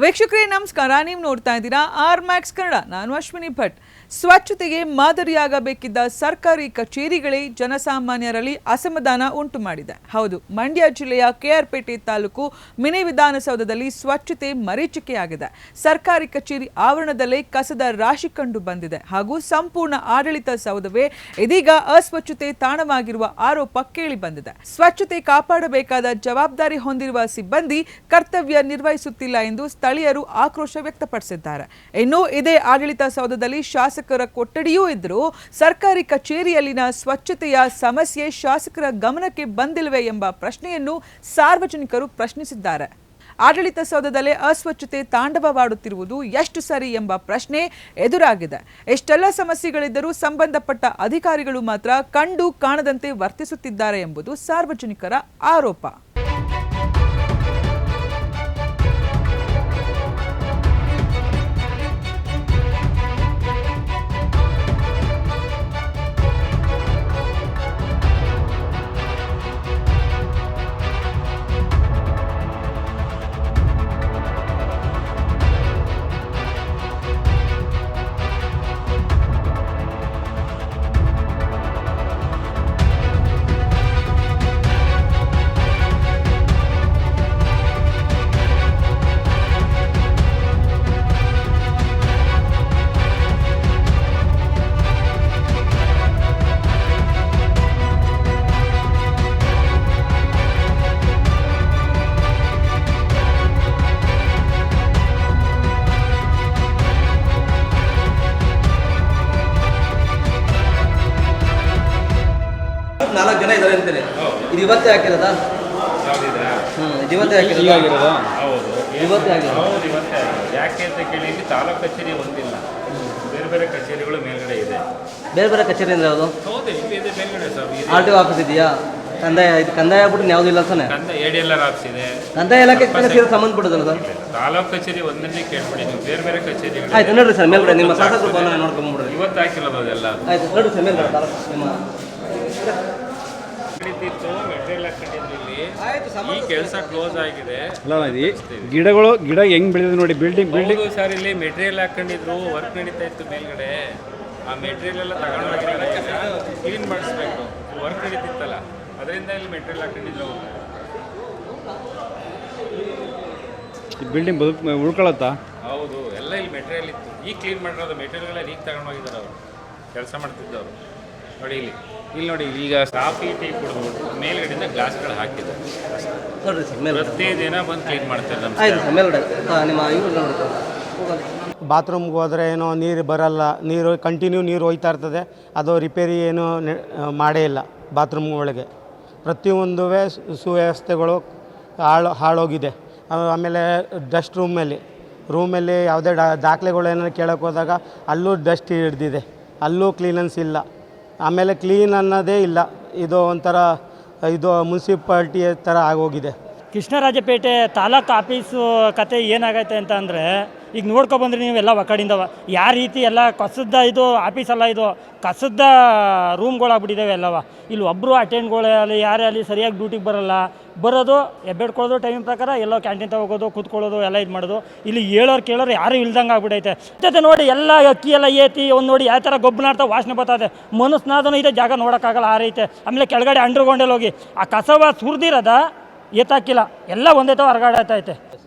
ವೀಕ್ಷಕರೇ ನಮಸ್ಕಾರ. ನೀವು ನೋಡ್ತಾ ಇದ್ದೀರಾ ಆರ್ ಮ್ಯಾಕ್ಸ್ ಕನ್ನಡ. ನಾನು ಅಶ್ವಿನಿ ಭಟ್. ಸ್ವಚ್ಛತೆಗೆ ಮಾದರಿಯಾಗಬೇಕಿದ್ದ ಸರ್ಕಾರಿ ಕಚೇರಿಗಳೇ ಜನಸಾಮಾನ್ಯರಲ್ಲಿ ಅಸಮಾಧಾನ ಉಂಟು ಮಾಡಿದೆ. ಹೌದು, ಮಂಡ್ಯ ಜಿಲ್ಲೆಯ ಕೆಆರ್ಪೇಟೆ ತಾಲೂಕು ಮಿನಿ ವಿಧಾನಸೌಧದಲ್ಲಿ ಸ್ವಚ್ಛತೆ ಮರೀಚಿಕೆಯಾಗಿದೆ. ಸರ್ಕಾರಿ ಕಚೇರಿ ಆವರಣದಲ್ಲೇ ಕಸದ ರಾಶಿ ಕಂಡು ಬಂದಿದೆ ಹಾಗೂ ಸಂಪೂರ್ಣ ಆಡಳಿತ ಸೌಧವೇ ಇದೀಗ ಅಸ್ವಚ್ಛತೆ ತಾಣವಾಗಿರುವ ಆರೋಪ ಕೇಳಿ ಬಂದಿದೆ. ಸ್ವಚ್ಛತೆ ಕಾಪಾಡಬೇಕಾದ ಜವಾಬ್ದಾರಿ ಹೊಂದಿರುವ ಸಿಬ್ಬಂದಿ ಕರ್ತವ್ಯ ನಿರ್ವಹಿಸುತ್ತಿಲ್ಲ ಎಂದು ಸ್ಥಳೀಯರು ಆಕ್ರೋಶ ವ್ಯಕ್ತಪಡಿಸಿದ್ದಾರೆ. ಇನ್ನು ಇದೇ ಆಡಳಿತ ಸೌಧದಲ್ಲಿ ಶಾಸಕರ ಕೊಠಡಿಯೂ ಇದ್ದರೂ ಸರ್ಕಾರಿ ಕಚೇರಿಯಲ್ಲಿನ ಸ್ವಚ್ಛತೆಯ ಸಮಸ್ಯೆ ಶಾಸಕರ ಗಮನಕ್ಕೆ ಬಂದಿಲ್ಲವೇ ಎಂಬ ಪ್ರಶ್ನೆಯನ್ನು ಸಾರ್ವಜನಿಕರು ಪ್ರಶ್ನಿಸಿದ್ದಾರೆ. ಆಡಳಿತ ಸೌಧದಲ್ಲೇ ಅಸ್ವಚ್ಛತೆ ತಾಂಡವವಾಡುತ್ತಿರುವುದು ಎಷ್ಟು ಸರಿ ಎಂಬ ಪ್ರಶ್ನೆ ಎದುರಾಗಿದೆ. ಎಷ್ಟೆಲ್ಲ ಸಮಸ್ಯೆಗಳಿದ್ದರೂ ಸಂಬಂಧಪಟ್ಟ ಅಧಿಕಾರಿಗಳು ಮಾತ್ರ ಕಂಡು ಕಾಣದಂತೆ ವರ್ತಿಸುತ್ತಿದ್ದಾರೆ ಎಂಬುದು ಸಾರ್ವಜನಿಕರ ಆರೋಪ. ನಾಲ್ಕು ಜನ ಇದ್ದಾರೆ ಅಂತೀನಿ. ಇದು ಇವತ್ತೇ ಹಾಕಿರೋದಾ? ಇವತ್ತೇ ಹಾಕಿರೋದಾ? ಹೌದು, ಇವತ್ತೇ ಆಗಿರೋದು. ಹೌದು, ಇವತ್ತೇ ಆಗಿರೋದು. ಯಾಕೆ ಅಂತ ಕೇಳಿ, ಇಲ್ಲಿ ತಾಲೂಕು ಕಚೇರಿ ಒಂದಿಲ್ಲ, ಬೇರೆ ಬೇರೆ ಕಚೇರಿಗಳು ಮೇಲ್ಗಡೆ ಇದೆ. ಬೇರೆ ಬೇರೆ ಕಚೇರಿ ಅಂದರೆ ಯಾವುದು? ಹೌದು, ಇಲ್ಲಿ ಇದೆ ಮೇಲ್ಗಡೆ sir. R T O office ಇದೆಯಾ? ಕಂದಾಯ ಆಗ್ಬಿಟ್ಟು ಯಾವುದೂ ಇಲ್ಲ ತಾನೆ? ADLR ಆಫೀಸ್ ಇದೆ. ಕಂದಾಯ ಇಲಾಖೆ ಸಂಬಂಧಪಟ್ಟದಲ್ಲ ಸರ್? ತಾಲೂಕು ಕಚೇರಿ ಒಂದನ್ನೇ ಕೇಳ್ಬಿಡಿ ನೀವು, ಬೇರೆ ಬೇರೆ ಕಚೇರಿಗಳು. ಆಯ್ತು ನೋಡ್ರಿ ಸರ್, ಮೇಲ್ಗಡೆ ನಿಮ್ಮ ಶಾಸಕರು ಬಂದು ನೋಡ್ಕೊಂಡ್ಬಿಡ್ರಿ. ಇವತ್ತು ಹಾಕಿರೋದು ಅದೆಲ್ಲ. ಆಯ್ತು ನೋಡ್ರಿ ಸರ್, ಮೇಲ್ಗಡೆ ತಾಲೂಕು ನಿಮ್ಮ ಮೆಟೀರಿಯಲ್ ಹಾಕೊಂಡಿದ್ರು ಇಲ್ಲಿ. ಈ ಕೆಲಸ ಕ್ಲೋಸ್ ಆಗಿದೆ. ಗಿಡ ಹೆಂಗ್ ಬೆಳೆದಿದೆ ನೋಡಿ. ಬಿಲ್ಡಿಂಗ್ ಸರ್, ಇಲ್ಲಿ ಮೆಟೀರಿಯಲ್ ಹಾಕೊಂಡಿದ್ರು, ವರ್ಕ್ ನಡೀತಾ ಇತ್ತು ಮೇಲ್ಗಡೆ. ಆ ಮೆಟೀರಿಯಲ್ ಎಲ್ಲ ತಗೊಂಡೋಗಿದ್ದಾರೆ, ಕ್ಲೀನ್ ಮಾಡಿಸ್ಬೇಕು. ವರ್ಕ್ ನಡೀತಿತ್ತಲ್ಲ, ಅದರಿಂದ ಇಲ್ಲಿ ಮೆಟೀರಿಯಲ್ ಹಾಕೊಂಡಿದ್ರು. ಬಿಲ್ಡಿಂಗ್ ಉಳ್ಕೊಳತ್ತಾ? ಹೌದು, ಎಲ್ಲ ಇಲ್ಲಿ ಮೆಟೀರಿಯಲ್ ಇತ್ತು. ಈಗ ಕ್ಲೀನ್ ಮಾಡಿರೋದು ಮೆಟೀರಿಯಲ್ ಈಗ ತಗೊಂಡೋಗಿದ್ದಾರೆ. ಅವರು ಕೆಲಸ ಮಾಡ್ತಿದ್ದವರು ನೋಡಿ. ಇಲ್ಲಿ ನೋಡಿ, ಈಗ ಕಾಫಿ ಟೀ ಕುಡಿದ್ಬಿಟ್ಟು ಮೇಲ್ಗಡೆಯಿಂದ ಗ್ಲಾಸ್ಗಳು ಹಾಕಿದ್ದಾರೆ. ನೋಡ್ರಿ ಸರ್, ಮೇಲ್ಗಡೆ ಪ್ರತಿ ದಿನ ಬಂದು ಕ್ಲೀನ್ ಮಾಡ್ತಾರೆ ನಮ್ಮ. ಆಯ್ತು ಸರ್, ಮೇಲ್ಗಡೆ ನಿಮ್ಮ ಇವ್ರು ನೋಡಿ. ಬಾತ್ರೂಮ್ಗೆ ಹೋದರೆ ಏನೋ ನೀರು ಬರಲ್ಲ, ನೀರು ಕಂಟಿನ್ಯೂ ನೀರು ಹೋಯ್ತಾ ಇರ್ತದೆ. ಅದು ರಿಪೇರಿ ಏನೂ ಮಾಡೇ ಇಲ್ಲ. ಬಾತ್ರೂಮ್ ಒಳಗೆ ಪ್ರತಿಯೊಂದು ಸುವ್ಯವಸ್ಥೆಗಳು ಹಾಳೋಗಿದೆ. ಆಮೇಲೆ ಡಸ್ಟ್ ರೂಮಲ್ಲಿ ಯಾವುದೇ ದಾಖಲೆಗಳು ಏನಾದ್ರು ಕೇಳೋಕ್ಕೆ ಹೋದಾಗ ಅಲ್ಲೂ ಡಸ್ಟ್ ಹಿಡ್ದಿದೆ, ಅಲ್ಲೂ ಕ್ಲೀನೆನ್ಸ್ ಇಲ್ಲ. ಆಮೇಲೆ ಕ್ಲೀನ್ ಅನ್ನೋದೇ ಇಲ್ಲ. ಇದು ಒಂಥರ ಮುನ್ಸಿಪಾಲ್ಟಿ ಥರ ಆಗೋಗಿದೆ. ಕೃಷ್ಣರಾಜಪೇಟೆ ತಾಲೂಕು ಆಫೀಸು ಕತೆ ಏನಾಗೈತೆ ಅಂತ ಅಂದರೆ, ಈಗ ನೋಡ್ಕೊಬಂದ್ರಿ ನೀವೆಲ್ಲ ಒಕ್ಕಡಿಂದವ ಯಾವ ರೀತಿ ಎಲ್ಲ ಕಸದ ಇದು ಆಫೀಸಲ್ಲ, ಇದು ಕಸದ ರೂಮ್ಗಳಾಗ್ಬಿಟ್ಟಿದ್ದಾವೆ ಎಲ್ಲವ. ಇಲ್ಲಿ ಒಬ್ಬರು ಅಟೆಂಡ್ಗಳೇ ಅಲ್ಲಿ ಯಾರೇ ಅಲ್ಲಿ ಸರಿಯಾಗಿ ಡ್ಯೂಟಿಗೆ ಬರೋದು ಎಬ್ಬೆಡ್ಕೊಳ್ಳೋದು, ಟೈಮ್ ಪ್ರಕಾರ ಎಲ್ಲೋ ಕ್ಯಾಂಟೀನ್ ಹೋಗೋದು, ಕೂತ್ಕೊಳ್ಳೋದು, ಎಲ್ಲ ಇದು ಮಾಡೋದು. ಇಲ್ಲಿ ಹೇಳೋರು ಕೇಳೋರು ಯಾರು ಇಲ್ದಂಗೆ ಆಗ್ಬಿಟ್ಟೈತೆ. ಜೊತೆ ನೋಡಿ ಎಲ್ಲ ಅಕ್ಕಿ ಎಲ್ಲ ಏತಿ ಒಂದು ನೋಡಿ ಯಾವ ಥರ ಗೊಬ್ಬನಾಡ್ತಾ ವಾಸನೆ ಬರ್ತದೆ. ಮನಸ್ನಾದನೂ ಇದೆ, ಜಾಗ ನೋಡೋಕ್ಕಾಗಲ್ಲ ಆ ರೈತೆ. ಆಮೇಲೆ ಕೆಳಗಡೆ ಅಂಡರ್ಗ್ರೌಂಡಲ್ಲಿ ಹೋಗಿ ಆ ಕಸವ ಸುರಿದಿರೋದ ಎತ್ತಾಕಿಲ್ಲ, ಎಲ್ಲ ಒಂದೇ ಥರ ಹೊರಗಾಡೈತೆ.